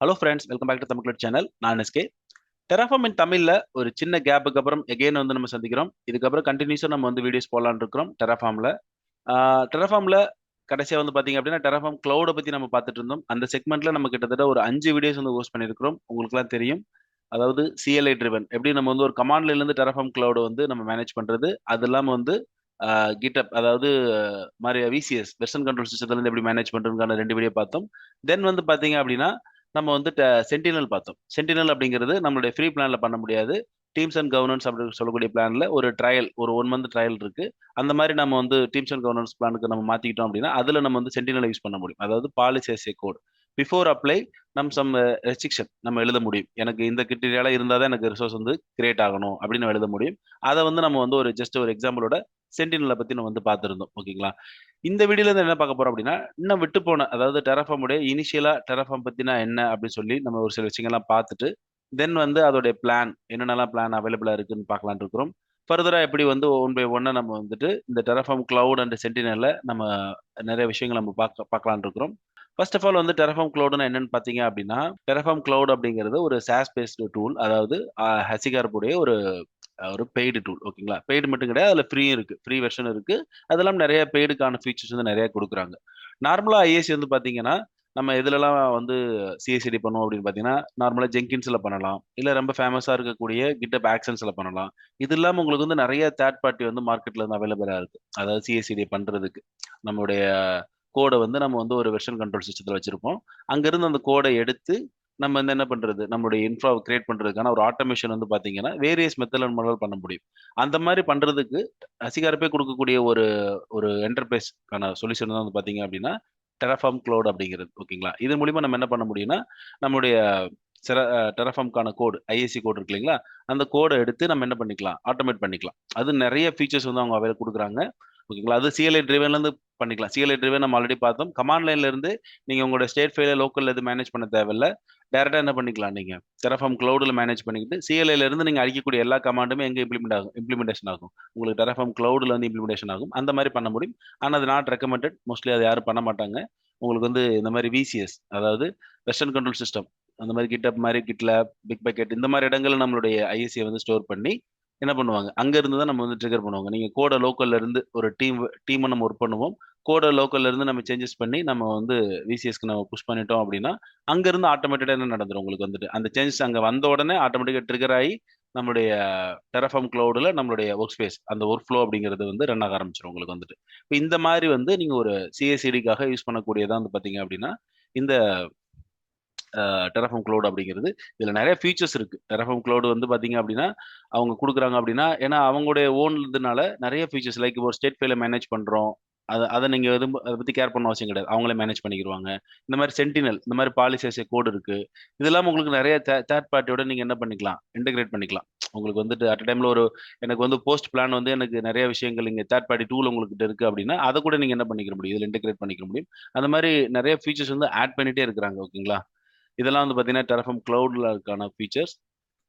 Hello friends, welcome back to Tamil channel. நான் SK. Terraform in தமிழ்ல ஒரு சின்ன கேப்புக்கு அப்புறம் எகெயின் வந்து நம்ம சந்திக்கிறோம். இதுக்கப்புறம் கண்டினியூஸாக நம்ம வந்து வீடியோஸ் போடலான்னு இருக்கிறோம் டெராஃபார்ம்ல. டெராஃபார்ம்ல கடைசியாக வந்து பார்த்தீங்க அப்படின்னா டெராஃபார்ம் க்ளவுடை பற்றி நம்ம பார்த்துட்டு இருந்தோம். அந்த செக்மெண்ட்ல நம்ம கிட்டத்தட்ட ஒரு 5 வீடியோஸ் வந்து ஹோஸ்ட் பண்ணியிருக்கிறோம். உங்களுக்குலாம் தெரியும். அதாவது சிஎல்ஐ ட்ரிவன் எப்படி நம்ம வந்து ஒரு கமாண்ட்ல இருந்து டெராஃபார்ம் க்ளவுடை வந்து நம்ம மேனேஜ் பண்றது, அது இல்லாமல் வந்து கிட்டப் அதாவது மாதிரி விசிஎஸ் வெர்ஷன் கண்ட்ரோல் சிஸ்டத்துல இருந்து எப்படி மேனேஜ் பண்றதுக்கான 2 வீடியோ பார்த்தோம். தென் வந்து பார்த்தீங்க அப்படின்னா நம்ம வந்து சென்டினல் பார்த்தோம். சென்டினல் அப்படிங்கிறது நம்மளுடைய ஃப்ரீ பிளான்ல பண்ண முடியாது. டீம்ஸ் அண்ட் கவர்னன்ஸ் அப்படின்னு சொல்லக்கூடிய பிளான்ல ஒரு ட்ரையல், ஒரு 1 மந்த் ட்ரையல் இருக்கு. அந்த மாதிரி நம்ம வந்து டீம்ஸ் அண்ட் கவர்னன்ஸ் பிளானுக்கு நம்ம மாத்திக்கிட்டோம் அப்படின்னா அதுல நம்ம வந்து சென்டினல் யூஸ் பண்ண முடியும். அதாவது policy as a code before apply நம்ம சம் ரெஸ்ட்ரிக்ஷன் நம்ம எழுத முடியும். எனக்கு இந்த கிரிட்டீரியால இருந்தால் தான் எனக்கு ரிசோர்ஸ் வந்து கிரியேட் ஆகணும் அப்படின்னு எழுத முடியும். அதை வந்து நம்ம வந்து ஒரு ஜஸ்ட் ஒரு எக்ஸாம்பிளோட சென்டினலை பத்தி நம்ம வந்து பார்த்துருந்தோம். ஓகேங்களா? இந்த வீடியோல இருந்து என்ன பார்க்க போறோம் அப்படின்னா, இன்னும் விட்டு போன அதாவது டெராஃபார்முடைய இனிஷியலா டெராஃபார்ம் பத்தினா என்ன அப்படின்னு சொல்லி நம்ம ஒரு சில விஷயங்கள்லாம் பார்த்துட்டு, தென் வந்து அதோடைய பிளான் என்னென்னலாம் பிளான் அவைலபிளா இருக்குன்னு பார்க்கலாம்னு இருக்கிறோம். ஃபர்தரா எப்படி வந்து ஒன் பை ஒன்னா நம்ம வந்துட்டு இந்த டெராஃபார்ம் கிளவுட் அண்ட் சென்டினல்ல நம்ம நிறைய விஷயங்கள் நம்ம பார்க்கலாம்னு இருக்கிறோம். ஃபர்ஸ்ட் ஆஃப் ஆல் வந்து டெராஃபார்ம் கிளவுட்னா என்னன்னு பார்த்தீங்க அப்படின்னா, டெராஃபார்ம் கிளவுட் அப்படிங்கிறது ஒரு சாஸ் பேஸ்டு டூல். அதாவது ஹசிகார்புடைய ஒரு ஒரு பெய்டு டூல். ஓகேங்களா? பெய்டு மட்டும் கிடையாது, அதுல ஃப்ரீயும் இருக்கு. ஃப்ரீ வெர்ஷன் இருக்கு. அதெல்லாம் நிறைய பெய்டுக்கான ஃபீச்சர்ஸ் வந்து நிறைய கொடுக்குறாங்க. நார்மலா ஐஏசி வந்து பாத்தீங்கன்னா நம்ம எதுலலாம் வந்து சிஐசிடி பண்ணுவோம் அப்படின்னு பாத்தீங்கன்னா, நார்மலா ஜெங்கின்ஸ்ல பண்ணலாம், இல்ல ரொம்ப ஃபேமஸா இருக்கக்கூடிய கிட்டப் ஆக்ஷன்ஸ்ல பண்ணலாம். இது இல்லாம உங்களுக்கு வந்து நிறைய தேர்ட் பார்ட்டி வந்து மார்க்கெட்ல வந்து அவைலபிளா இருக்கு. அதாவது சிஐசிடி பண்றதுக்கு நம்மளுடைய கோடை வந்து நம்ம வந்து ஒரு வெர்ஷன் கண்ட்ரோல் சிஸ்டத்தில் வச்சிருப்போம். அங்கிருந்து அந்த கோடை எடுத்து நம்ம வந்து என்ன பண்றது, நம்மளுடைய இன்ஃப்ரா கிரியேட் பண்றதுக்கான ஒரு ஆட்டோமேஷன் வந்து பாத்தீங்கன்னா வேரியஸ் மெத்தட் நம்மளால பண்ண முடியும். அந்த மாதிரி பண்றதுக்கு அசிகாரப்பே கொடுக்கக்கூடிய ஒரு ஒரு என்டர்பிரைஸ்க்கான சொல்யூஷன் தான் வந்து பாத்தீங்க அப்படின்னா டெராஃபார்ம் க்ளவுட் அப்படிங்கிறது. ஓகேங்களா? இது மூலியமா நம்ம என்ன பண்ண முடியும்னா, நம்மளுடைய டெராஃபார்ம்க்கான கோடு ஐஏசி கோட் இருக்கு இல்லைங்களா, அந்த கோடை எடுத்து நம்ம என்ன பண்ணிக்கலாம், ஆட்டோமேட் பண்ணிக்கலாம். அது நிறைய ஃபீச்சர்ஸ் வந்து அவங்க அவைல கொடுக்குறாங்க. ஓகேங்களா? அது சிஎல்ஐ ட்ரிவன்ல இருந்து பண்ணிக்கலாம். சிஎல்ஐ ட்ரிவன் நம்ம ஆல்ரெடி பார்த்தோம். கமாண்ட் லைன்ல இருந்து நீங்க உங்களோட ஸ்டேட் ஃபைல லோக்கல்ல எது மேனேஜ் பண்ண தேவையில்ல. டைரக்டா என்ன பண்ணிக்கலாம், நீங்க டெராஃபார்ம் கிளவுட்ல மேனேஜ் பண்ணிக்கிட்டு சிஎல்ஐல இருந்து நீங்க அடிக்கக்கூடிய எல்லா கமாண்டுமே எங்க இம்ப்ளிமெண்டேஷன் ஆகும், உங்களுக்கு டெராஃபார்ம் கிளவுட்ல வந்து இம்ப்ளிமெண்டேஷன் ஆகும். அந்த மாதிரி பண்ண முடியும். ஆனா அது நாட் ரெக்கமெண்டட். மோஸ்ட்லி அதை யாரும் பண்ண மாட்டாங்க. உங்களுக்கு வந்து இந்த மாதிரி விசிஎஸ், அதாவது வெர்ஷன் கண்ட்ரோல் சிஸ்டம், அந்த மாதிரி கிட்டப் மாதிரி கிட்லேப், பிக் பக்கெட் இந்த மாதிரி இடங்கள்ல நம்மளுடைய ஐஎஸ்சியை வந்து ஸ்டோர் பண்ணி என்ன பண்ணுவாங்க, அங்க இருந்து தான் நம்ம வந்து ட்ரிகர் பண்ணுவாங்க. நீங்க கோட லோக்கல்ல இருந்து ஒரு டீம் நம்ம ஒர்க் பண்ணுவோம். கோட லோக்கல்ல இருந்து நம்ம சேஞ்சஸ் பண்ணி நம்ம வந்து விசிஎஸ்க்கு நம்ம புஷ் பண்ணிட்டோம் அப்படின்னா அங்க இருந்து ஆட்டோமேட்டிக்கா என்ன நடந்துரும், உங்களுக்கு வந்துட்டு அந்த சேஞ்சஸ் அங்க வந்த உடனே ஆட்டோமேட்டிக்கா ட்ரிகர் ஆகி நம்மளுடைய டெராஃபார்ம் கிளவுட்ல நம்மளுடைய ஒர்க் ஸ்பேஸ் அந்த ஒர்க் ஃப்ளோ அப்படிங்கிறது வந்து ரன் ஆக ஆரம்பிச்சிடும் உங்களுக்கு வந்துட்டு. இப்போ இந்த மாதிரி வந்து நீங்க ஒரு சிஎஸ்சிடிக்காக யூஸ் பண்ணக்கூடியதான் வந்து பாத்தீங்க அப்படின்னா இந்த டெராஃபார்ம் க்ளவுட் அப்படிங்கிறது. இதுல நிறைய ஃபீச்சர்ஸ் இருக்கு. டெராஃபார்ம் க்ளவுட் வந்து பாத்தீங்க அப்படின்னா அவங்க கொடுக்குறாங்க அப்படின்னா, ஏன்னா அவங்களுடைய ஓன் இதனால நிறைய ஃபீச்சர்ஸ் லைக் ஒரு ஸ்டேட் ஃபைல மேனேஜ் பண்றோம். அதை நீங்க எதுவும் அதை பத்தி கேர் பண்ண அவசியம் கிடையாது. அவங்களே மேனேஜ் பண்ணிக்கிடுவாங்க. இந்த மாதிரி சென்டினல், இந்த மாதிரி பாலிசிஸ் கோட் இருக்கு. இது இல்லாம உங்களுக்கு நிறைய தேர்ட் பார்ட்டியோட நீங்க என்ன பண்ணிக்கலாம், இன்டகிரேட் பண்ணிக்கலாம். உங்களுக்கு வந்துட்டு அட் டைம்ல ஒரு எனக்கு வந்து போஸ்ட் பிளான் வந்து எனக்கு நிறைய விஷயங்கள் இங்க தேர்ட் பார்ட்டி டூல் உங்களுக்கு இருக்கு அப்படின்னா அதை கூட நீங்க என்ன பண்ணிக்க முடியும், இதுல இன்டகிரேட் பண்ணிக்க முடியும். அந்த மாதிரி நிறைய ஃபீச்சர்ஸ் வந்து ஆட் பண்ணிட்டே இருக்கிறாங்க. ஓகேங்களா? இதெல்லாம் வந்து பார்த்தீங்கன்னா டெராஃபார்ம் கிளவுட்ல இருக்கான ஃபீச்சர்ஸ்.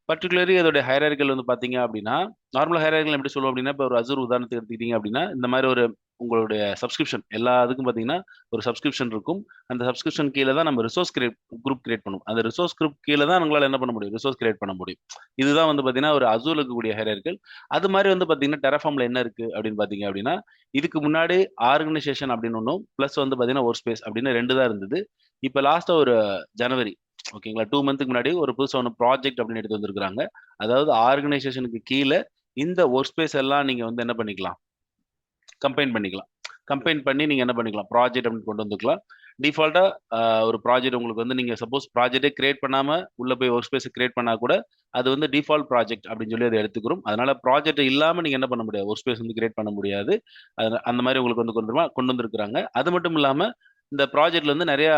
பர்டிகுலர்லி அதோட ஹைரார்கிக்கல் வந்து பார்த்தீங்க அப்படின்னா, நார்மல் ஹைரார்கிக்கல் எப்படி சொல்லுவோம் அப்படின்னா, இப்போ ஒரு அசூர் உதாரணத்துக்கு எடுத்துக்கிட்டீங்க அப்படின்னா, இந்த மாதிரி ஒரு உங்களுடைய சப்ஸ்கிரிப்ஷன் எல்லா இதுக்கும் பார்த்தீங்கன்னா ஒரு சப்ஸ்கிரிப்ஷன் இருக்கும். அந்த சப்ஸ்கிரிப்ஷன் கீழே தான் நம்ம ரிசோர்ஸ் குரூப் கிரியேட் பண்ணுவோம். அந்த ரிசோர்ஸ் குரூப் கீழே தான் உங்களால் என்ன பண்ண முடியும், ரிசோர்ஸ் கிரியேட் பண்ண முடியும். இதுதான் வந்து பார்த்தீங்கன்னா ஒரு அசூர்ல இருக்கக்கூடிய ஹைரார்கிக்கல். அது மாதிரி வந்து பார்த்தீங்கன்னா டெராஃபார்ம்ல என்ன இருக்கு அப்படின்னு பார்த்தீங்க அப்படின்னா, இதுக்கு முன்னாடி ஆர்கனைசேஷன் அப்படின்னு ஒன்றும் ப்ளஸ் வந்து பார்த்தீங்கன்னா ஒர்க் ஸ்பேஸ் அப்படின்னு 2 தான் இருந்தது. இப்போ லாஸ்ட்டாக ஒரு ஜனவரி, ஓகேங்களா, 2 மந்த்துக்கு முன்னாடி ஒரு புதுசா ஒன்று ப்ராஜெக்ட் அப்படின்னு எடுத்து வந்திருக்காங்க. அதாவது ஆர்கனைசேஷனுக்கு கீழே இந்த ஒர்க் ஸ்பேஸ் எல்லாம் நீங்க வந்து என்ன பண்ணிக்கலாம், கம்பைன் பண்ணிக்கலாம். கம்பைன் பண்ணி நீங்க என்ன பண்ணிக்கலாம், ப்ராஜெக்ட் அப்படின்னு கொண்டு வந்துக்கலாம். டிஃபால்ட்டா ஒரு ப்ராஜெக்ட் உங்களுக்கு வந்து நீங்க சப்போஸ் ப்ராஜெக்டே கிரியேட் பண்ணாம உள்ள போய் ஒர்க் ஸ்பேஸ் கிரியேட் பண்ணா கூட அது வந்து டிஃபால்ட் ப்ராஜெக்ட் அப்படின்னு சொல்லி அதை எடுத்துக்கிறோம். அதனால ப்ராஜெக்ட் இல்லாம நீங்க என்ன பண்ண முடியாது, ஒர்க் ஸ்பேஸ் வந்து கிரியேட் பண்ண முடியாது. அந்த மாதிரி உங்களுக்கு வந்து கொண்டு வந்திருக்காங்க. அது மட்டும் இல்லாம இந்த ப்ராஜெக்ட்ல இருந்து நிறைய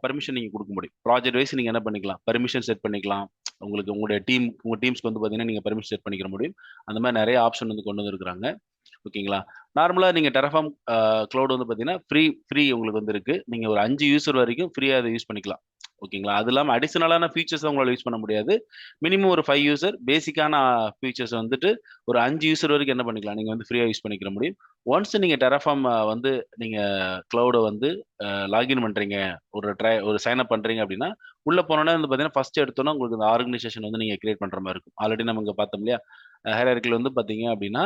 பர்மிஷன் நீங்க கொடுக்க முடியும். ப்ராஜெக்ட் வைஸ் நீங்க என்ன பண்ணிக்கலாம், பர்மிஷன் செட் பண்ணிக்கலாம். உங்களுக்கு உங்களுடைய உங்க டீம்ஸ்க்கு வந்து பாத்தீங்கன்னா நீங்க பர்மிஷன் செட் பண்ணிக்கிற முடியும். அந்த மாதிரி நிறைய ஆப்ஷன் வந்து கொண்டு வந்திருக்காங்க. ஓகேங்களா? நார்மலா நீங்க டெராஃபார்ம் கிளவுட் வந்து பாத்தீங்கன்னா ஃப்ரீ உங்களுக்கு வந்து இருக்கு. நீங்க ஒரு 5 யூசர் வரைக்கும் ஃப்ரீயா அதை யூஸ் பண்ணிக்கலாம். ஓகேங்களா? அது இல்லாம அடிஷனலான ஃபீச்சர்ஸ் உங்களால யூஸ் பண்ண முடியாது. மினிமம் ஒரு 5 யூசர் பேசிக்கான ஃபீச்சர்ஸ் வந்துட்டு ஒரு 5 யூசர் வரைக்கும் என்ன பண்ணிக்கலாம், நீங்க வந்து ஃப்ரீயா யூஸ் பண்ணிக்கிற முடியும். ஒன்ஸ் நீங்க Terraform வந்து நீங்க கிளவுட வந்து லாகின் பண்றீங்க, ஒரு சைன் அப் பண்றீங்க அப்படின்னா, உள்ள போனோனே வந்து பார்த்தீங்கன்னா, ஃபர்ஸ்ட் எடுத்தோனே உங்களுக்கு இந்த ஆர்கனைசேஷன் வந்து நீங்க கிரியேட் பண்ற மாரி இருக்கும். ஆல்ரெடி நம்ம இங்க பார்த்தோம் இல்லையா? ஹைரார்க்கில வந்து பார்த்தீங்க அப்படின்னா,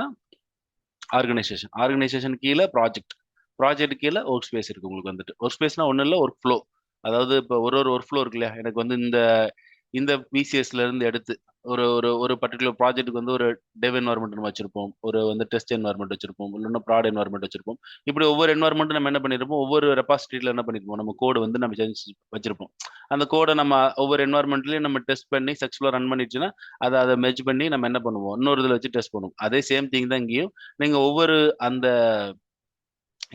ஆர்கனைசேஷன் கீழ ப்ராஜெக்ட். ப்ராஜெக்ட் கீழ ஒர்க் ஸ்பேஸ் இருக்கு உங்களுக்கு வந்துட்டு. ஒர்க் ஸ்பேஸ்னா ஒண்ணும் இல்ல, ஒர்க் ஃப்ளோ. அதாவது இப்ப ஒரு ஒர்க் ஃப்ளோ இருக்கு இல்லையா? எனக்கு வந்து இந்த இந்த VCSல இருந்து எடுத்து ஒரு ஒரு ஒரு பர்ட்டிகுலர் ப்ராஜெக்ட்க்கு வந்து ஒரு டெவ் என்வாயர்மெண்ட் நம்ம வச்சிருப்போம். ஒரு வந்து டெஸ்ட் என்வாயர்மெண்ட் வச்சிருப்போம். இல்லன்னா ப்ராட் என்வாயர்மெண்ட் வச்சிருப்போம். இப்படி ஒவ்வொரு என்வாயர்மெண்ட்டும் நம்ம என்ன பண்ணிருப்போம், ஒவ்வொரு ரெபாசிட்டரியில என்ன பண்ணிருப்போம், நம்ம கோடு வந்து நம்ம செஞ்சு வச்சிருப்போம். அந்த கோட நம்ம ஒவ்வொரு என்வாயர்மெண்ட்லயும் நம்ம டெஸ்ட் பண்ணி சக்சஸ்ஃபுல்லா ரன் பண்ணிடுச்சுன்னா, அத மெர்ஜ் பண்ணி நம்ம என்ன பண்ணுவோம், இன்னொரு இதுல வச்சு டெஸ்ட் பண்ணுவோம். அதே சேம் திங் தான் இங்கேயும். நீங்க ஒவ்வொரு அந்த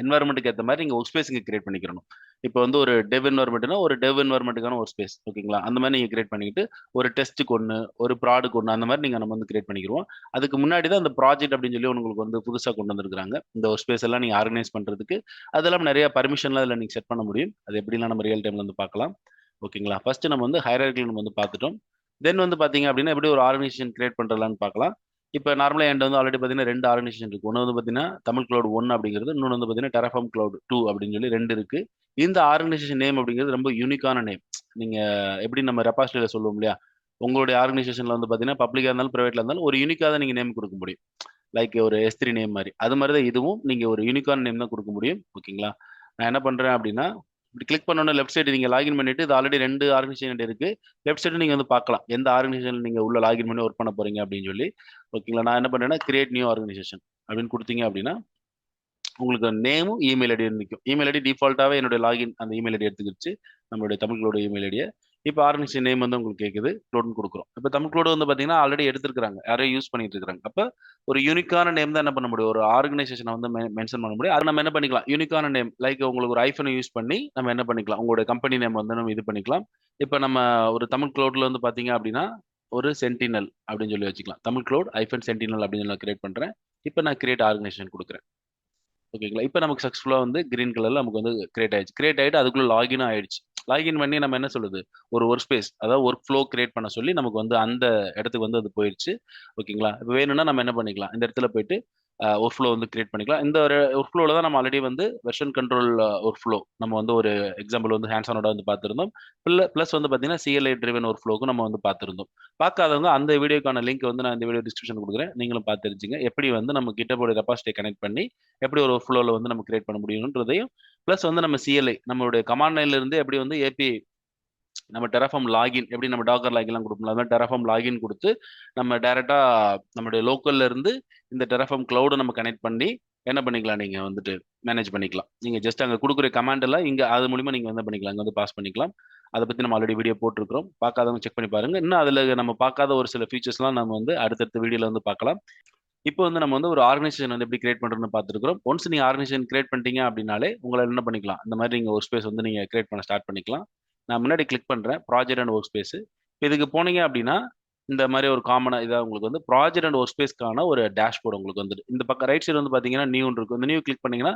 என்வாயர்மெண்ட்டுக்கு ஏத்த மாரி நீங்க ஒர்க் ஸ்பேஸ் இங்க கிரியேட் பண்ணிக்கிறணும். இப்ப வந்து ஒரு டெவ் என்வாயர்மெண்ட்னா, ஒரு டெவ் என்வாயர்மெண்ட்டுக்கான ஒர்க் ஸ்பேஸ். ஓகேங்களா? அந்த மாரி நீங்க கிரியேட் பண்ணிக்கிட்டு, ஒரு டெஸ்ட்டுக்கு ஒண்ணு, ஒரு ப்ராடுக்கு ஒண்ணு, அந்த மாரி நம்ம வந்து கிரியேட் பண்ணிக்கிருவோம். அதுக்கு முன்னாடி தான் இந்த ப்ராஜெக்ட் அப்படின்னு சொல்லி உங்களுக்கு வந்து புதுசா கொண்டு வந்திருக்காங்க. இந்த ஒர்க் ஸ்பேஸ் எல்லாம் நீங்க ஆர்கனைஸ் பண்றதுக்கு. அது இல்லாம நெறைய பர்மிஷன்லாம் இதுல நீங்க செட் பண்ண முடியும். அது எப்படிலாம் நம்ம ரியல் டைம்ல வந்து பார்க்கலாம். ஓகேங்களா? ஃபர்ஸ்ட் நம்ம வந்து ஹைரார்க்கில நம்ம வந்து பார்த்துட்டோம். தென் வந்து பார்த்தீங்க அப்படின்னா, எப்படி ஒரு ஆர்கனைசேஷன் கிரியேட் பண்றலாம்ன்னு பார்க்கலாம். இப்ப நார்மலா என்ட்ட வந்து ஆல்ரெடி பார்த்தீங்கன்னா 2 ஆர்கனைசேஷன் இருக்கு. ஒண்ணு வந்து பார்த்தீங்கன்னா, தமிழ் கிளவுட் 1 அப்படிங்கிறது. இன்னொன்னு வந்து பார்த்தீங்கன்னா, Terraform Cloud 2 அப்படின்னு சொல்லி 2 இருக்கு. இந்த ஆர்கனைசேஷன் நேம் அப்படிங்கிறது ரொம்ப யூனிக்கான நேம். நீங்க எப்படி நம்ம ரெபாசிட்டரியில சொல்லுவோம் இல்லையா? உங்களுடைய ஆர்கனைசேஷன்ல வந்து பார்த்தீங்கன்னா, பப்ளிக்கா இருந்தாலும், பிரைவேட்ல இருந்தாலும் ஒரு யூனிக்கா தான் நீங்க நேம் குடுக்க முடியும். லைக் ஒரு S3 நேம் மாரி. அது மாரி தான் இதுவும். நீங்க ஒரு யூனிக்கான நேம் தான் குடுக்க முடியும். ஓகேங்களா? நான் என்ன பண்றேன் அப்படின்னா, இப்படி கிளிக் பண்ணோனே லெஃப்ட் சைடு நீங்க லாகின் பண்ணிட்டு, இது ஆல்ரெடி 2 ஆர்கனைசேஷன் இருக்கு. லெஃப்ட் சைடு நீங்க வந்து பார்க்கலாம். எந்த ஆர்கனைசேஷன்ல நீங்க உள்ள லாகின் பண்ணி ஒர்க் பண்ண போறீங்க அப்படின்னு சொல்லி. ஓகேங்களா? நான் என்ன பண்றேன்னா, கிரியேட் நியூ ஆர்கனைசேஷன் அப்படின்னு குடுத்தீங்க அப்படின்னா, உங்களுக்கு நேமும், இமெயில் ஐடியும் நிக்கும். இமெயில் ஐடி டிஃபால்ட்டாவே என்னுடைய லாகின் அந்த இமெயில் ஐடி எடுத்துக்கிடுச்சு. நம்மளுடைய தமிழ் குளோட இமெயில் ஐடிய. இப்ப ஆர்கனைசேஷன் நேம் வந்து உங்களுக்கு கேட்குது. குளோட்ன்னு குடுக்குறோம். இப்ப தமிழ் குளோடு வந்து பார்த்தீங்கன்னா, ஆல்ரெடி எடுத்திருக்காங்க. யாரோ யூஸ் பண்ணிட்டு இருக்காங்க. அப்ப ஒரு யூனிக்கான நேம் தான் என்ன பண்ண முடியும். ஒரு ஆர்கனைசேஷன வந்து மென்ஷன் பண்ண முடியும். அத நம்ம என்ன பண்ணிக்கலாம், யூனிக்கான நேம் லைக் உங்களுக்கு ஒரு ஐஃபோன யூஸ் பண்ணி நம்ம என்ன பண்ணிக்கலாம், உங்களுடைய கம்பெனி நேம் வந்து நம்ம இது பண்ணிக்கலாம். இப்ப நம்ம ஒரு தமிழ் குளோட்ல வந்து பார்த்தீங்க அப்படின்னா, ஒரு சென்டினல் அப்படின்னு சொல்லி வச்சுக்கலாம். தமிழ் குளோட் சென்டினல் அப்படின்னு சொல்லி நான் கிரியேட் பண்றேன். இப்ப நான் கிரியேட் ஆர்கனைசேஷன் குடுக்குறேன். ஓகேங்களா? இப்ப நமக்கு சக்சஸ்ஃபுல்லா வந்து கிரீன் கலர்ல நமக்கு வந்து கிரியேட் ஆயிடுச்சு. கிரியேட் ஆயிட்டு அதுக்குள்ள லாகினும் ஆயிடுச்சு. லாகின் பண்ணி நம்ம என்ன சொல்லுது, ஒரு ஒர்க் ஸ்பேஸ் அதாவது ஒர்க் ஃப்ளோ கிரியேட் பண்ண சொல்லி நமக்கு வந்து அந்த இடத்துக்கு வந்து அது போயிருச்சு. ஓகேங்களா? இப்ப வேணும்னா நம்ம என்ன பண்ணிக்கலாம், இந்த இடத்துல போயிட்டு ஒர்க் ஃப்ளோ வந்து கிரியேட் பண்ணிக்கலாம். இந்த ஒரு ஒர்க் ஃப்ளோல தான் நம்ம ஆல்ரெடி வந்து வெர்ஷன் கண்ட்ரோல் ஒர்க் ஃப்ளோ நம்ம வந்து ஒரு எக்ஸாம்பிள் வந்து ஹேண்ட்ஸ் ஆனோட வந்து பார்த்திருந்தோம். பிளஸ் வந்து பார்த்தீங்கன்னா, CLI டிரைவன் ஒர்க் ஃப்ளோக்கும் நம்ம வந்து பார்த்திருந்தோம். பார்க்காதவங்க அந்த வீடியோக்கான லிங்க் வந்து நான் இந்த வீடியோ டிஸ்கிரிப்ஷன் குடுக்குறேன். நீங்களும் பார்த்து தெரிஞ்சுங்க. எப்படி வந்து நம்ம GitHub ரெபாசிட்டரி கனெக்ட் பண்ணி எப்படி ஒரு ஃப்ளோல வந்து நம்ம கிரியேட் பண்ண முடியும்ன்றதையும், பிளஸ் வந்து நம்ம CLI நம்மளுடைய கமாண்ட் லைன்ல இருந்து எப்படி வந்து API நம்ம Terraform லாகின் எப்படி நம்ம டாக்கர் லாகின்லாம் குடுப்போம்ல, அது மாரி Terraform லாகின் குடுத்து, நம்ம டைரக்ட்டா நம்முடைய லோக்கல்ல இருந்து இந்த Terraform கிளவுட நம்ம கனெக்ட் பண்ணி, என்ன பண்ணிக்கலாம் நீங்க வந்துட்டு மேனேஜ் பண்ணிக்கலாம். நீங்க ஜஸ்ட் அங்க குடுக்குற கமாண்ட் எல்லாம் இங்க அது மூலியமா நீங்க என்ன பண்ணிக்கலாம், இங்க வந்து பாஸ் பண்ணிக்கலாம். அத பத்தி நம்ம ஆல்ரெடி வீடியோ போட்டுருக்கிறோம். பார்க்காதவங்க செக் பண்ணி பாருங்க. இன்னும் அதுல நம்ம பார்க்காத ஒரு சில ஃபீச்சர்ஸ்லாம் நம்ம வந்து அடுத்தடுத்த வீடியோல வந்து பார்க்கலாம். இப்போ வந்து நம்ம வந்து ஒரு ஆர்கனைசேஷன் வந்து எப்படி கிரியேட் பண்றதுன்னு பார்த்துருக்கிறோம். ஒன்ஸ் நீங்க ஆர்கனைசேஷன் கிரியேட் பண்ணிட்டீங்க அப்படின்னாலே, உங்களால என்ன பண்ணிக்கலாம், இந்த மாரி நீங்க ஒர்க் ஸ்பேஸ் வந்து நீங்க கிரியேட் பண்ண ஸ்டார்ட் பண்ணிக்கலாம். நான் முன்னாடி கிளிக் பண்றேன். Project and work space. இதுக்கு போனீங்க அப்படின்னா, இந்த மாரி ஒரு காமனா இதா உங்களுக்கு வந்து ப்ராஜெக்ட் அண்ட் ஒர்க் ஸ்பேஸ்க்கான ஒரு டேஷ்போர்ட் உங்களுக்கு வந்துரும். இந்த பக்கம் ரைட் சைடு வந்து பார்த்தீங்கன்னா, நியூன்னு இருக்கும். இந்த நியூ கிளிக் பண்ணீங்கன்னா,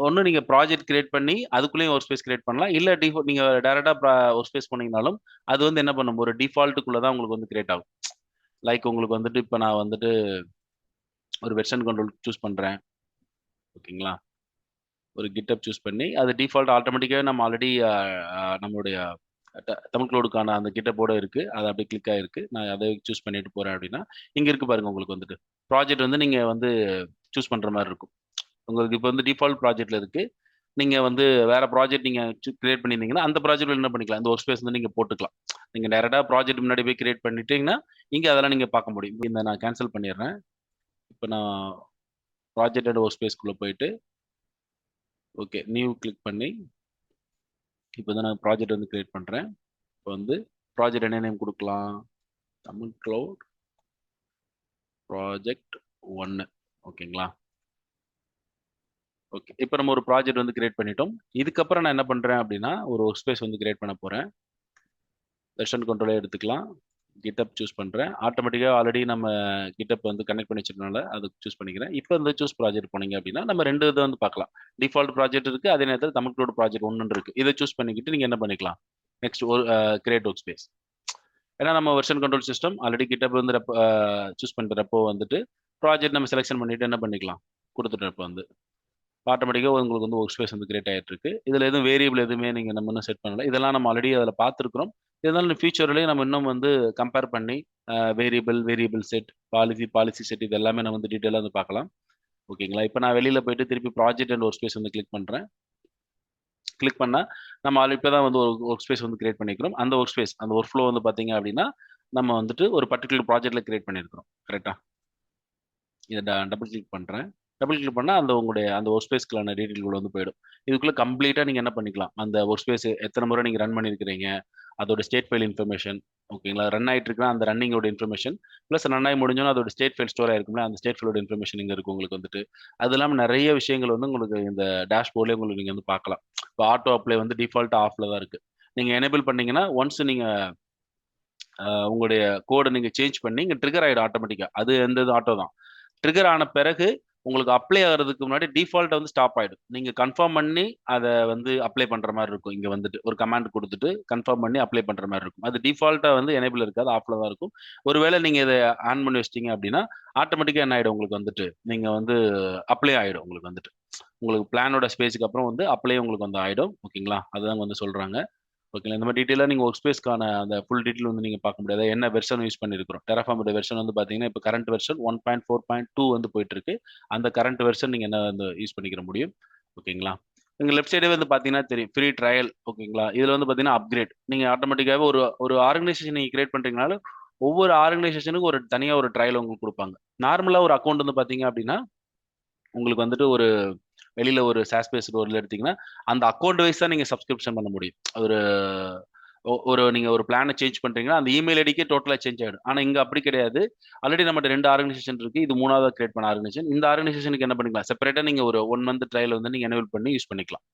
ஒண்ணு நீங்க ப்ராஜெக்ட் கிரியேட் பண்ணி, அதுக்குள்ளேயும் ஒர்க் ஸ்பேஸ் கிரியேட் பண்ணலாம். இல்ல நீங்க டைரக்ட்டா ஒர்க் ஸ்பேஸ் போனீங்கனாலும், அது வந்து என்ன பண்ணும், ஒரு டிஃபால்ட்டுக்குள்ள தான் உங்களுக்கு வந்து கிரியேட் ஆகும். லைக் உங்களுக்கு வந்துட்டு இப்ப நான் வந்துட்டு ஒரு வெர்ஷன் கண்ட்ரோல் சூஸ் பண்றேன். ஓகேங்களா? ஒரு GitHub சூஸ் பண்ணி, அது டிஃபால்ட் ஆட்டோமேட்டிக்காவே நம்ம ஆல்ரெடி நம்மளுடைய தமிழ் க்ளவுடுக்கான அந்த GitHubஓட இருக்கு. அது அப்படியே கிளிக் ஆயிருக்கு. நான் அதை சூஸ் பண்ணிட்டு போறேன் அப்படின்னா, இங்க இருக்கு பாருங்க உங்களுக்கு வந்துட்டு. ப்ராஜெக்ட் வந்து நீங்க வந்து சூஸ் பண்ற மாரி இருக்கும். உங்களுக்கு இப்ப வந்து டிஃபால்ட் ப்ராஜெக்ட்ல இருக்கு. நீங்க வந்து வேற ப்ராஜெக்ட் நீங்க கிரியேட் பண்ணியிருந்தீங்கன்னா, அந்த ப்ராஜெக்ட்ல என்ன பண்ணிக்கலாம், இந்த ஒர்க் ஸ்பேஸ் வந்து நீங்க போட்டுக்கலாம். நீங்க டைரக்ட்டா ப்ராஜெக்ட் முன்னாடி போய் கிரியேட் பண்ணிட்டீங்கன்னா, இங்க அதெல்லாம் நீங்க பார்க்க முடியும். இந்த நான் கேன்சல் பண்ணிடுறேன். இப்ப நான் ப்ராஜெக்ட் அண்ட் ஒர்க் ஸ்பேஸ்க்குள்ள போயிட்டு, ஓகே. நியூ கிளிக் பண்ணி, இப்போ வந்து நான் ப்ராஜெக்ட் வந்து கிரியேட் பண்றேன். இப்போ வந்து ப்ராஜெக்ட் என்ன நேம் குடுக்கலாம்? தமிழ் கிளவுட் ப்ராஜெக்ட் 1 ஓகேங்களா? ஓகே. இப்போ நம்ம ஒரு ப்ராஜெக்ட் வந்து கிரியேட் பண்ணிட்டோம். இதுக்கப்புறம் நான் என்ன பண்றேன் அப்படின்னா, ஒரு ஒர்க் ஸ்பேஸ் வந்து கிரியேட் பண்ண போறேன். வெர்ஷன் கண்ட்ரோலே எடுத்துக்கலாம். GitHub சூஸ் பண்றேன். ஆட்டோமேட்டிக்கா ஆல்ரெடி நம்ம GitHub வந்து கனெக்ட் பண்ணி வச்சிருக்கனால அது சூஸ் பண்ணிக்கிறேன். இப்போ இந்த சூஸ் ப்ராஜெக்ட் போனீங்க அப்படின்னா, நம்ம 2 இத வந்து பார்க்கலாம். டிஃபால்ட் ப்ராஜெக்ட் இருக்கு. அதே நேரத்தில தமிழ் கிளவுட் ப்ராஜெக்ட் 1ன்னு இருக்கு. இத சூஸ் பண்ணிக்கிட்டு நீங்க என்ன பண்ணிக்கலாம்? நெக்ஸ்ட் ஒரு கிரியேட் ஒர்க் ஸ்பேஸ். ஏன்னா நம்ம வெர்ஷன் கண்ட்ரோல் சிஸ்டம் ஆல்ரெடி கிட்டப் வந்து சூஸ் பண்ணுறப்போ வந்துட்டு ப்ராஜெக்ட் நம்ம செலெக்ஷன் பண்ணிட்டு என்ன பண்ணிக்கலாம் கொடுத்துட்டப்போ வந்து ஆட்டோமேட்டிக்காக உங்களுக்கு வந்து ஒர்க் ஸ்பேஸ் வந்து கிரியேட் ஆகிட்டு இருக்கு. இதில் எதுவும் வேரியபிள் எதுவுமே நீங்கள் நம்ம இன்னும் செட் பண்ணல. இதெல்லாம் நம்ம ஆல்ரெடி அதில் பார்த்துருக்குறோம். இதனால ஃபியூச்சர்லேயும் நம்ம இன்னும் வந்து கம்பேர் பண்ணி வேரியபிள் செட், பாலிசி செட் இது எல்லாமே நம்ம வந்து டீட்டெயிலாக வந்து பார்க்கலாம். ஓகேங்களா? இப்போ நான் வெளியில் போயிட்டு திருப்பி ப்ராஜெக்ட் அண்ட் ஒர்க் ஸ்பேஸ் வந்து கிளிக் பண்ணுறேன். கிளிக் பண்ணால் நம்ம இப்போ தான் வந்து ஒரு ஒர்க் ஸ்பேஸ் வந்து கிரியேட் பண்ணிக்கிறோம். அந்த ஒர்க் ஸ்பேஸ் அந்த ஒர்க் ஃப்ளோ வந்து பார்த்தீங்க அப்படின்னா நம்ம வந்துட்டு ஒரு பர்டிகுலர் ப்ராஜெக்ட்டில் கிரியேட் பண்ணியிருக்கிறோம். கரெக்டாக? இதை டபுள் கிளிக் பண்ணுறேன். டபுள் கிளிக் பண்ணால் உங்களுடைய அந்த ஒர்க் ஸ்பேஸ்க்கான டீட்டெயில்கள் வந்து போயிடும். இதுக்குள்ளே கம்ப்ளீட்டாக நீங்கள் என்ன பண்ணிக்கலாம், அந்த ஒர்க் ஸ்பேஸ் எத்தனை முறை நீங்கள் ரன் பண்ணியிருக்கிறீங்க, அதோட ஸ்டேட் ஃபைல் இன்ஃபர்மேஷன், ஓகேங்களா? ரன் ஆகிட்டு இருக்குன்னா அந்த ரன்னிங்கோட இன்ஃபர்மேஷன் ப்ளஸ் ரன் ஆகி முடிஞ்சோன்னா அதோட ஸ்டேட் ஃபைல் ஸ்டோர் ஆயிருக்கும்ல, அந்த ஸ்டேட் ஃபைலோட இன்ஃபர்மேஷன் இங்கே இருக்கும் உங்களுக்கு வந்துட்டு. அது இல்லாமல் நிறைய விஷயங்கள் வந்து உங்களுக்கு இந்த டேஷ்போர்ட்லேயே உங்களுக்கு நீங்கள் வந்து பார்க்கலாம். இப்போ ஆட்டோ அப்ளை வந்து டிஃபால்ட்டாக ஆஃபில் தான் இருக்குது. நீங்கள் எனேபிள் பண்ணீங்கன்னா ஒன்ஸ் நீங்கள் உங்களுடைய கோடை நீங்கள் சேஞ்ச் பண்ணி இங்கே ட்ரிகர் ஆகிடும் ஆட்டோமேட்டிக்காக. அது எந்த இது ஆட்டோ தான். ட்ரிகர் ஆன பிறகு உங்களுக்கு அப்ளை ஆகிறதுக்கு முன்னாடி டிஃபால்ட்டை வந்து ஸ்டாப் ஆகிடும். நீங்கள் கன்ஃபார்ம் பண்ணி அதை வந்து அப்ளை பண்ணுற மாதிரி இருக்கும். இங்கே வந்துட்டு ஒரு கமாண்ட் கொடுத்துட்டு கன்ஃபார்ம் பண்ணி அப்ளை பண்ணுற மாதிரி இருக்கும். அது டிஃபால்ட்டாக வந்து எனேபிள் இருக்காது, ஆஃபில் தான் இருக்கும். ஒருவேளை நீங்கள் இதை ஆன் பண்ணி வச்சிட்டிங்க அப்படின்னா ஆட்டோமேட்டிக்காக என்ன ஆகிடும் உங்களுக்கு வந்துட்டு, நீங்கள் வந்து அப்ளை ஆகிடும் உங்களுக்கு வந்துட்டு. உங்களுக்கு பிளானோட ஸ்பேஸுக்கு அப்புறம் வந்து அப்ளை உங்களுக்கு வந்து ஆகிடும். ஓகேங்களா? அதுதான் வந்து சொல்கிறாங்க. ஓகேங்களா? இந்த மாதிரி டீட்டெயிலாக நீங்கள் ஒர்க் ஸ்பேஸ்க்கான அந்த ஃபுல் டீட்டெயில் வந்து நீங்கள் பார்க்க முடியாது. என்ன வெர்ஷன் யூஸ் பண்ணியிருக்கிறோம். டெராஃபார்மோட வெர்ஷன் வந்து பார்த்தீங்கன்னா இப்போ கரண்ட் வெர்ஷன் 1.4.2 வந்து போயிட்டு இருக்கு. அந்த கரண்ட் வெர்ஷன் நீங்கள் என்ன வந்து யூஸ் பண்ணிக்கிற முடியும். ஓகேங்களா? நீங்கள் லெஃப்ட் சைடே வந்து பார்த்தீங்கன்னா தெரியும் ஃப்ரீ ட்ரையல். ஓகேங்களா? இதில் வந்து பார்த்தீங்கன்னா அப்கிரேட். நீங்கள் ஆட்டோமேட்டிக்காகவே ஒரு ஆர்கனைசேஷன் நீங்கள் கிரியேட் பண்ணுறீங்கனால ஒவ்வொரு ஆர்கனைசேஷனுக்கும் ஒரு தனியாக ஒரு ட்ரையல் உங்களுக்கு கொடுப்பாங்க. நார்மலாக ஒரு அக்கௌண்ட் வந்து பார்த்தீங்க அப்படின்னா உங்களுக்கு வந்துட்டு ஒரு வெளியில ஒரு சாஸ் பேஸ்ட் ஒரு எடுத்தீங்கன்னா அந்த அக்கௌண்ட் வைஸ் தான் நீங்க சப்ஸ்கிரிப்ஷன் பண்ண முடியும். ஒரு நீங்க ஒரு பிளானை சேஞ்ச் பண்றீங்கன்னா அந்த இமெயில் ஐடிக்கே டோட்டலா சேஞ்ச் ஆயிடும். ஆனா இங்க அப்படி கிடையாது. ஆல்ரெடி நம்ம 2 ஆர்கனைசேஷன் இருக்கு. இது 3வது கிரியேட் பண்ண ஆர்கனைசேஷன். இந்த ஆர்கனைசேஷனுக்கு என்ன பண்ணிக்கலாம், செப்பரேட்டா நீங்க ஒரு 1 மந்த் ட்ரையல் வந்து நீங்க எனேபிள் பண்ணி யூஸ் பண்ணிக்கலாம்.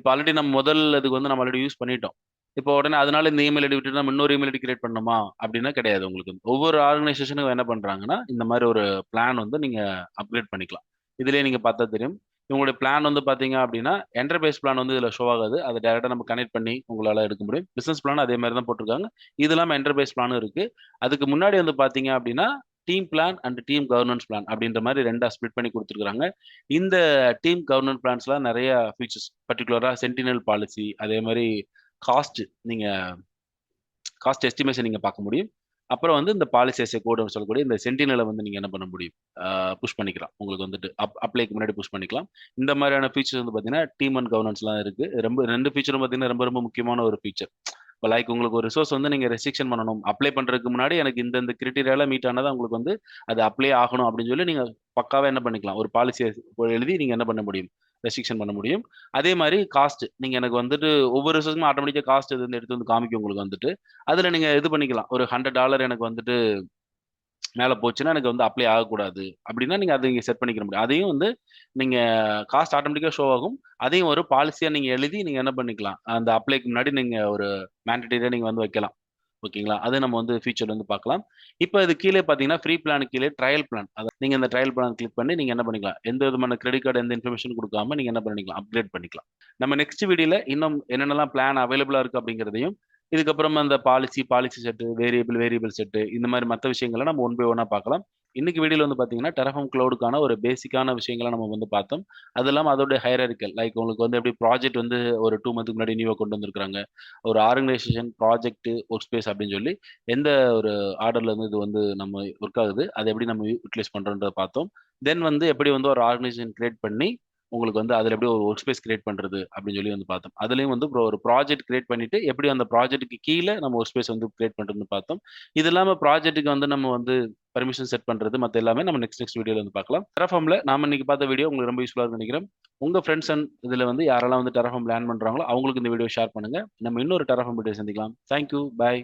இப்போ ஆல்ரெடி நம்ம முதல் இதுக்கு வந்து நம்ம ஆல்ரெடி யூஸ் பண்ணிட்டோம். இப்போ உடனே அதனால இந்த இமெயில் ஐடி விட்டு நம்ம இன்னொரு இமெயில் ஐடி கிரியேட் பண்ணணுமா அப்படின்னா கிடையாது. உங்களுக்கு ஒவ்வொரு ஆர்கனைசேஷனுக்கும் என்ன பண்றாங்கன்னா இந்த மாதிரி ஒரு பிளான் வந்து நீங்க அப்கிரேட் பண்ணிக்கலாம். இதுலயே நீங்க பார்த்தா தெரியும். இவங்களுடைய பிளான் வந்து பாத்தீங்க அப்படின்னா என்டர்பிரைஸ் பிளான் வந்து இதுல ஷோ ஆகாது. அதை டைரக்டா நம்ம கனெக்ட் பண்ணி உங்களால எடுக்க முடியும். பிசினஸ் பிளான் அதே மாதிரி தான் போட்டிருக்காங்க. இது இல்லாம என்டர்பிரைஸ் பிளானும் இருக்கு. அதுக்கு முன்னாடி வந்து பாத்தீங்க அப்படின்னா team plan and team governance plan அப்படின்ற மாதிரி 2ஆ ஸ்பிளிட் பண்ணி கொடுத்துருக்காங்க. இந்த டீம் கவர்னன்ஸ் பிளான்ஸ்லாம் நிறைய ஃபீச்சர்ஸ், பர்டிகுலரா சென்டினல் பாலிசி, அதே மாதிரி காஸ்ட் நீங்க காஸ்ட் எஸ்டிமேஷன் நீங்க பார்க்க முடியும். அப்புறம் வந்து இந்த பாலிசி எஸ்ஏ கோடுன்னு சொல்லக்கூடிய இந்த சென்டினலை வந்து நீங்க என்ன பண்ண முடியும், புஷ் பண்ணிக்கலாம். உங்களுக்கு வந்துட்டு அப்ளைக்கு முன்னாடி புஷ் பண்ணிக்கலாம். இந்த மாதிரியான ஃபீச்சர்ஸ் வந்து பார்த்தீங்கன்னா டீம் அண்ட் கவர்னன்ஸ்லாம் இருக்கு. ரொம்ப 2 ஃபீச்சரும் பார்த்தீங்கன்னா ரொம்ப ரொம்ப முக்கியமான ஒரு ஃபீச்சர். இப்போ லைக் உங்களுக்கு ஒரு ரிசோர்ஸ் வந்து நீங்க ரெஸ்ட்ரிக்ஷன் பண்ணணும், அப்ளை பண்றதுக்கு முன்னாடி எனக்கு இந்த கிரிட்டீரியால மீட் ஆனதா உங்களுக்கு வந்து அது அப்ளை ஆகணும் அப்படின்னு சொல்லி நீங்க பக்காவா என்ன பண்ணிக்கலாம், ஒரு பாலிசி எழுதி நீங்க என்ன பண்ண முடியும், ரெஸ்ட்ரிக்ஷன் பண்ண முடியும். அதே மாதிரி காஸ்ட் நீங்க எனக்கு வந்துட்டு ஒவ்வொரு ரிசோர்ஸுமே ஆட்டோமேட்டிக்கா காஸ்ட் இது எடுத்து வந்து காமிக்கும் உங்களுக்கு வந்துட்டு. அதுல நீங்க இது பண்ணிக்கலாம். ஒரு $100 எனக்கு வந்துட்டு மேல போச்சுன்னா எனக்கு வந்து அப்ளை ஆகக்கூடாது அப்படின்னா நீங்க அதை செட் பண்ணிக்க முடியும். அதையும் வந்து நீங்க காஸ்ட் ஆட்டோமேட்டிக்கா ஷோ ஆகும். அதையும் ஒரு பாலிசியா நீங்க எழுதி நீங்க என்ன பண்ணிக்கலாம், அந்த அப்ளைக்கு முன்னாடி நீங்க ஒரு மேண்டேட்டரியா நீங்க வந்து வைக்கலாம். ஓகேங்களா? அது நம்ம வந்து ஃபியூச்சர் வந்து பார்க்கலாம். இப்போ இது கீழே பார்த்தீங்கன்னா ஃப்ரீ பிளான் கீழே ட்ரையல் பிளான். நீங்க இந்த ட்ரையல் பிளான் கிளிக் பண்ணி நீங்க என்ன பண்ணிக்கலாம், எந்த விதமான கிரெடிட் கார்டு எந்த இன்ஃபர்மேஷன் கொடுக்காம நீங்க என்ன பண்ணிக்கலாம், அப்கிரேட் பண்ணிக்கலாம். நம்ம நெக்ஸ்ட் வீடியோல இன்னும் என்னென்னலாம் பிளான் அவைலபிளா இருக்கு அப்படிங்கிறதையும், இதுக்கப்புறம் அந்த பாலிசி செட்டு, வேரியபிள் செட்டு, இந்த மாதிரி மற்ற விஷயங்களை நம்ம ஒன் பை ஒன்னா பார்க்கலாம். இன்னைக்கு வீடியோல வந்து பாத்தீங்கன்னா டெராஃபார்ம் கிளவுடுக்கான ஒரு பேசிக்கான விஷயங்களை நம்ம வந்து பார்த்தோம். அது இல்லாமல் அதோட ஹையரார்க்கியல் லைக் உங்களுக்கு வந்து எப்படி ப்ராஜெக்ட் வந்து ஒரு 2 மந்த்துக்கு முன்னாடி நியூவாக கொண்டு வந்திருக்காங்க, ஒரு ஆர்கனைசேஷன் ப்ராஜெக்ட் ஒர்க் ஸ்பேஸ் அப்படின்னு சொல்லி எந்த ஒரு ஆர்டர்ல இருந்து இது வந்து நம்ம ஒர்க் ஆகுது, அதை எப்படி நம்ம யூட்டிலைஸ் பண்றோன்றத பார்த்தோம். தென் வந்து எப்படி வந்து ஒரு ஆர்கனைசேஷன் கிரியேட் பண்ணி உங்களுக்கு வந்து அதில் எப்படி ஒரு ஒர்க் ஸ்பேஸ் கிரியேட் பண்ணுறது அப்படின்னு சொல்லி வந்து பார்த்தோம். அதுலேயும் வந்து ஒரு ப்ராஜெக்ட் கிரியேட் பண்ணிட்டு எப்படி அந்த ப்ராஜெக்ட்டுக்கு கீழே நம்ம ஒர்க் ஸ்பேஸ் வந்து கிரியேட் பண்ணுறதுன்னு பார்த்தோம். இது இல்லாமல் ப்ராஜெக்ட்டுக்கு வந்து நம்ம வந்து பர்மிஷன் செட் பண்ணுறது மற்ற எல்லாமே நம்ம நெக்ஸ்ட் வீடியோவில் வந்து பார்க்கலாம். டெராஃபார்மில் நாம இன்னைக்கு பார்த்த வீடியோ உங்களுக்கு ரொம்ப யூஸ்ஃபுல்லாக இருக்குன்னு நினைக்கிறேன். உங்கள் ஃப்ரெண்ட்ஸ் அண்ட் இதில் வந்து யாரெல்லாம் வந்து டெராஃபார்ம் லேர்ன் பண்ணுறாங்களோ அவங்களுக்கு இந்த வீடியோ ஷேர் பண்ணுங்கள். நம்ம இன்னொரு டெராஃபார்ம் வீடியோ சந்திக்கலாம். தேங்க்யூ, பாய்.